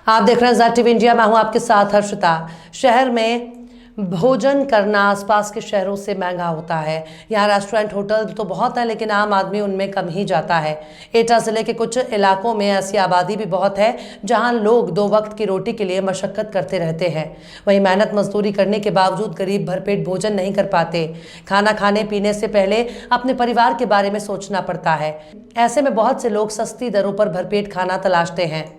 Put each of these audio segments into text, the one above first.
आप देख रहे हैं ज़ेड टीवी इंडिया। मैं हूं आपके साथ हर्षिता। शहर में भोजन करना आसपास के शहरों से महंगा होता है। यहाँ रेस्टोरेंट होटल तो बहुत है, लेकिन आम आदमी उनमें कम ही जाता है। एटा ज़िले के कुछ इलाकों में ऐसी आबादी भी बहुत है जहाँ लोग 2 वक्त की रोटी के लिए मशक्कत करते रहते हैं। वहीं मेहनत मजदूरी करने के बावजूद गरीब भरपेट भोजन नहीं कर पाते। खाना खाने पीने से पहले अपने परिवार के बारे में सोचना पड़ता है। ऐसे में बहुत से लोग सस्ती दरों पर भरपेट खाना तलाशते हैं।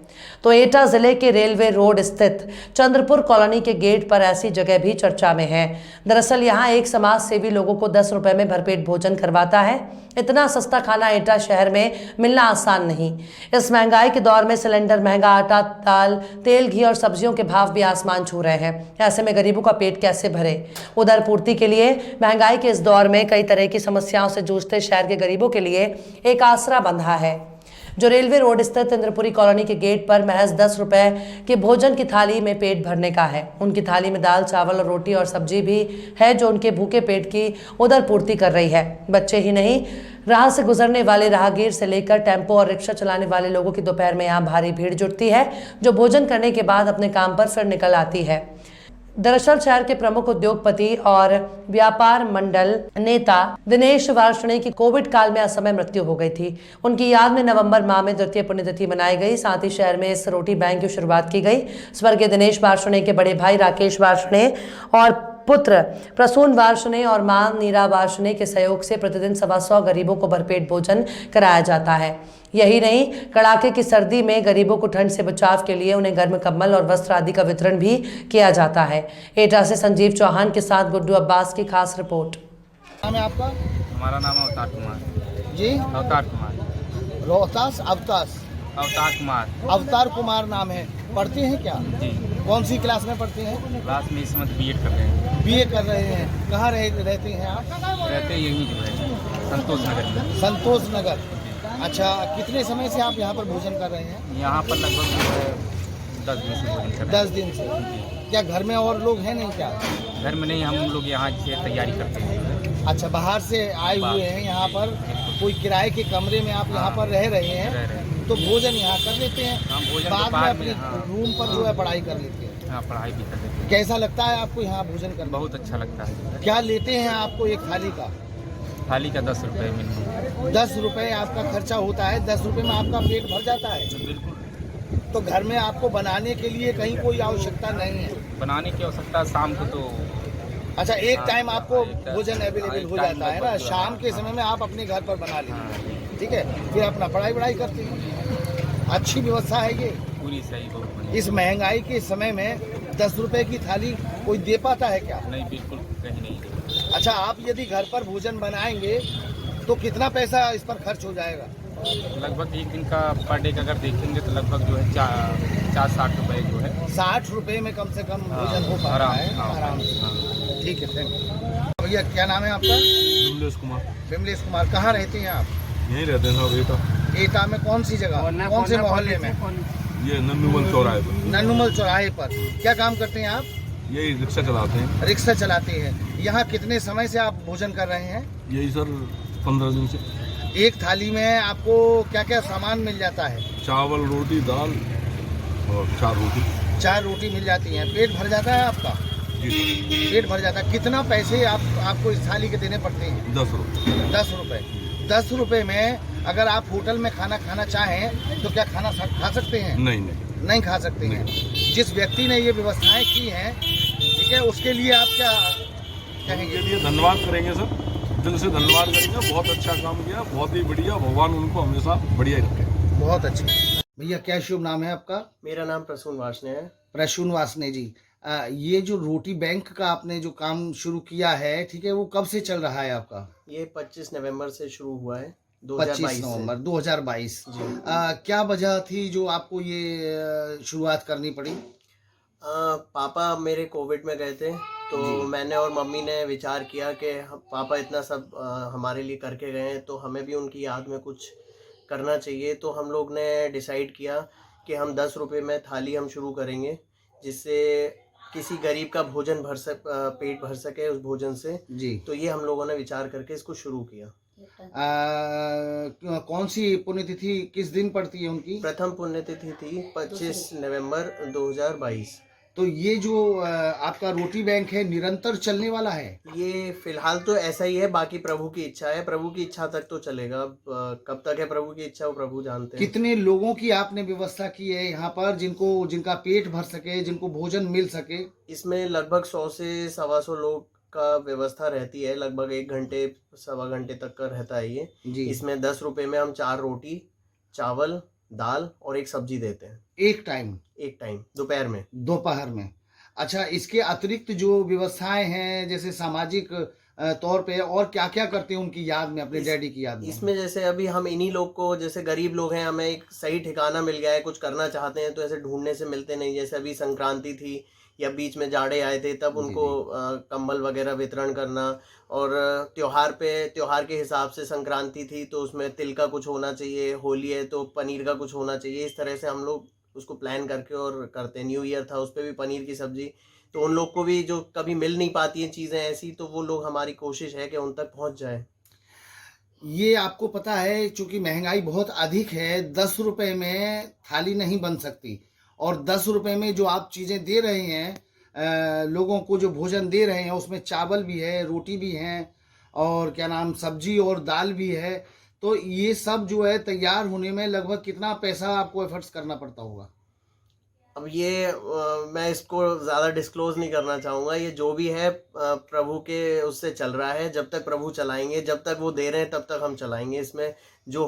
तो एटा जिले के रेलवे रोड स्थित चंद्रपुर कॉलोनी के गेट पर ऐसी जगह भी चर्चा में है। दरअसल यहाँ एक समाज सेवी लोगों को 10 रुपए में भरपेट भोजन करवाता है। इतना सस्ता खाना एटा शहर में मिलना आसान नहीं। इस महंगाई के दौर में सिलेंडर महंगा, आटा, दाल, तेल, घी और सब्जियों के भाव भी आसमान छू रहे हैं। ऐसे में गरीबों का पेट कैसे भरे? उधर पूर्ति के लिए महंगाई के इस दौर में कई तरह की समस्याओं से जूझते शहर के गरीबों के लिए एक आसरा बंधा है, जो रेलवे रोड स्थित चंद्रपुरी कॉलोनी के गेट पर महज 10 रुपए के भोजन की थाली में पेट भरने का है। उनकी थाली में दाल, चावल और रोटी और सब्जी भी है, जो उनके भूखे पेट की उधर पूर्ति कर रही है। बच्चे ही नहीं, राह से गुजरने वाले राहगीर से लेकर टेम्पो और रिक्शा चलाने वाले लोगों की दोपहर में यहाँ भारी भीड़ जुटती है, जो भोजन करने के बाद अपने काम पर फिर निकल आती है। दरअसल शहर के प्रमुख उद्योगपति और व्यापार मंडल नेता दिनेश वार्ष्णेय की कोविड काल में असमय मृत्यु हो गई थी। उनकी याद में नवंबर माह में द्वितीय पुण्यतिथि मनाई गई। साथ ही शहर में इस रोटी बैंक की शुरुआत की गई। स्वर्गीय दिनेश वार्ष्णेय के बड़े भाई राकेश वार्ष्णेय और पुत्र प्रसून वार्ष्णेय और मां नीरा वार्ष्णेय के सहयोग से प्रतिदिन 125 गरीबों को भरपेट भोजन कराया जाता है। यही नहीं, कड़ाके की सर्दी में गरीबों को ठंड से बचाव के लिए उन्हें गर्म कंबल और वस्त्र आदि का वितरण भी किया जाता है। एटा से संजीव चौहान के साथ गुड्डू अब्बास की खास रिपोर्ट। नाम है आपका? हमारा नाम है अवतार कुमार जी, अवतार कुमार रोहतास अवतास अवतार कुमार अवतार कुमार नाम है। पढ़ते हैं क्या? जी, कौन सी क्लास में पढ़ते हैं? क्लास में इस वक्त बीएड कर रहे हैं। बीए कर रहे हैं। कहाँ रहते हैं आप? रहते यहीं जो है संतोष नगर में। संतोष नगर। अच्छा, कितने समय से आप यहाँ पर भोजन कर रहे हैं? यहाँ पर लगभग जो है 10 दिन से भोजन कर रहे 10 दिन से। क्या घर में और लोग हैं नहीं क्या? हैं। घर में नहीं, हम लोग यहाँ से तैयारी करते हैं। अच्छा, बाहर से आए हुए हैं यहाँ पर, कोई किराए के कमरे में आप यहाँ पर रह रहे हैं, तो भोजन यहाँ कर लेते हैं, हाँ, भोजन बाद में बाद अपने हाँ, रूम पर जो है पढ़ाई कर लेते हैं। हाँ, पढ़ाई भी कर लेते हैं। कैसा लगता है आपको यहाँ भोजन करना? बहुत अच्छा लगता है। क्या लेते हैं आपको एक थाली का? थाली का 10 रुपये मिनिमम। 10 रुपये आपका खर्चा होता है। 10 रुपये में आपका पेट भर जाता है। बिल्कुल। तो घर में आपको बनाने के लिए कहीं कोई आवश्यकता नहीं है? बनाने की आवश्यकता शाम को तो अच्छा, एक टाइम आपको एक टाइम, भोजन अवेलेबल हो जाता है ना, शाम के समय में आप अपने घर पर बना लेते हैं, ठीक है, फिर अपना पढ़ाई करते हैं। अच्छी व्यवस्था है ये, पूरी सही बहुत बढ़िया। इस महंगाई के समय में 10 रुपए की थाली कोई दे पाता है क्या? नहीं, बिल्कुल कहीं नहीं। अच्छा, आप यदि घर पर भोजन बनाएंगे तो कितना पैसा इस पर खर्च हो जाएगा? लगभग एक दिन का पर डे का अगर देखेंगे तो लगभग जो है 60 रुपये जो है 60 रुपए में कम से कम भोजन हो पा रहा है आराम से। ठीक है, थैंक यू। भैया, क्या नाम है आपका? विमलेश कुमार। विमलेश कुमार। कहाँ रहते हैं आप? यहीं रहते हैं सब। एटा। एटा में कौन सी जगह, कौन से मोहल्ले में? ये नन्नूमल चौराहे पर। नन्नूमल चौराहे पर। क्या काम करते हैं आप? यही रिक्शा चलाते हैं। रिक्शा चलाते हैं। यहाँ कितने समय से आप भोजन कर रहे हैं? यही सर 15 दिन से। एक थाली में आपको क्या क्या सामान मिल जाता है? चावल, रोटी, दाल और 4 रोटी। 4 रोटी मिल जाती हैं। पेट भर जाता है आपका? जी सर। पेट भर जाता है। कितना पैसे आपको इस थाली के देने पड़ते हैं? 10 रुपये। 10 रुपये। 10 रुपये में अगर आप होटल में खाना खाना चाहें तो क्या खाना खा सकते हैं? नहीं खा सकते हैं। जिस व्यक्ति ने ये व्यवस्थाएं की हैं, ठीक है, उसके लिए आप क्या कहेंगे? के लिए धन्यवाद करेंगे सर, दिल से धन्यवाद करेंगे। बहुत अच्छा काम किया, बहुत ही बढ़िया। भगवान उनको हमेशा बढ़िया ही रखे। बहुत अच्छे। भैया, क्या शुभ नाम है आपका? मेरा नाम प्रसून वार्ष्णेय है। प्रसून वार्ष्णेय जी, ये जो रोटी बैंक का आपने जो काम शुरू किया है, ठीक है, वो कब से चल रहा है आपका? ये 25 नवंबर से शुरू हुआ है, 25 नवंबर 2022। क्या वजह थी जो आपको ये शुरुआत करनी पड़ी? पापा मेरे कोविड में गए थे, तो मैंने और मम्मी ने विचार किया कि पापा इतना सब हमारे लिए करके गए हैं, तो हमें भी उनकी याद में कुछ करना चाहिए। तो हम लोग ने डिसाइड किया कि हम 10 रुपये में थाली हम शुरू करेंगे, जिससे किसी गरीब का भोजन पेट भर सके उस भोजन से। जी। तो ये हम लोगों ने विचार करके इसको शुरू किया। कौन सी पुण्यतिथि किस दिन पड़ती है उनकी? प्रथम पुण्यतिथि थी 25 नवंबर 2022। तो ये जो आपका रोटी बैंक है निरंतर चलने वाला है? ये फिलहाल तो ऐसा ही है, बाकी प्रभु की इच्छा है, प्रभु की इच्छा तक तो चलेगा। अब कब तक है प्रभु की इच्छा वो प्रभु जानते हैं। कितने लोगों की आपने व्यवस्था की है यहाँ पर जिनका पेट भर सके, जिनको भोजन मिल सके? इसमें लगभग 100 से 125 लोग का व्यवस्था रहती है, लगभग 1 घंटे 1.25 घंटे तक का रहता है ये। जी। इसमें 10 रुपए में हम 4 रोटी, चावल, दाल और एक सब्जी देते हैं एक टाइम दोपहर में। दोपहर में। अच्छा, इसके अतिरिक्त जो व्यवस्थाएं हैं जैसे सामाजिक तौर पे और क्या क्या करते हैं उनकी याद में, अपने डैडी की याद में? इसमें जैसे अभी हम इन्हीं लोग को, जैसे गरीब लोग हैं, हमें एक सही ठिकाना मिल गया है, कुछ करना चाहते हैं तो ऐसे ढूंढने से मिलते नहीं। जैसे अभी संक्रांति थी या बीच में जाड़े आए थे तब उनको कंबल वगैरह वितरण करना, और त्योहार के हिसाब से संक्रांति थी तो उसमें तिल का कुछ होना चाहिए, होली है तो पनीर का कुछ होना चाहिए। इस तरह से हम लोग उसको प्लान करके और करते हैं। न्यू ईयर था उस पर भी पनीर की सब्जी। तो उन लोग को भी जो कभी मिल नहीं पाती हैं चीज़ें ऐसी, तो वो लोग, हमारी कोशिश है कि उन तक पहुंच जाए। ये आपको पता है चूंकि महंगाई बहुत अधिक है, 10 रुपए में थाली नहीं बन सकती, और 10 रुपए में जो आप चीज़ें दे रहे हैं, लोगों को जो भोजन दे रहे हैं उसमें चावल भी है, रोटी भी है, और क्या नाम, सब्जी और दाल भी है। तो ये सब जो है तैयार होने में लगभग कितना पैसा आपको एफर्ट्स करना पड़ता होगा? अब ये मैं इसको ज़्यादा डिस्क्लोज नहीं करना चाहूँगा। ये जो भी है प्रभु के उससे चल रहा है। जब तक प्रभु चलाएंगे, जब तक वो दे रहे हैं तब तक हम चलाएंगे। इसमें जो